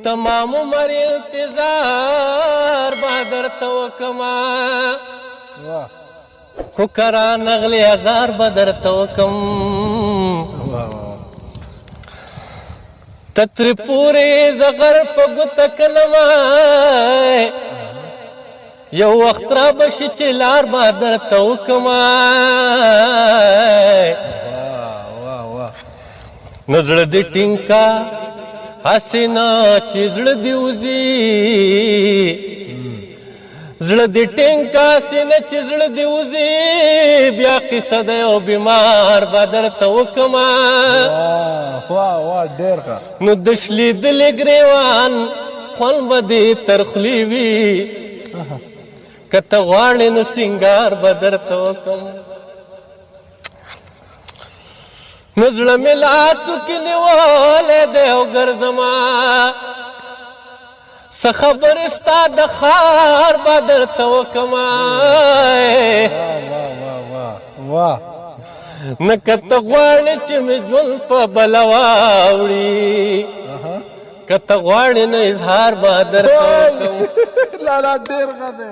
تمام عمر انتظار بادر توکما خو کرا نغلی هزار بدر توکم تتر پوری زغر پا گتک نمای یو وقت را بشی چلار بادر توکمای نزل دی ٹینکا حسینا چی زل دی وزی زل دی ٹینکا حسینا چی زل دی وزی بیا قصه دا یو بیمار بدر توکما نو دشلی دلی گریوان خون بدی ترخلی وی کتا غواړی نو سنگار بدر توکم نزل ملاسو کی نیواله دیو گرزما سخبر استا دخار بدر توکما نکت غواړی چی می جول پا بلواوڑی کت غواړی نو اظهار بدر توکم لالا دیر غده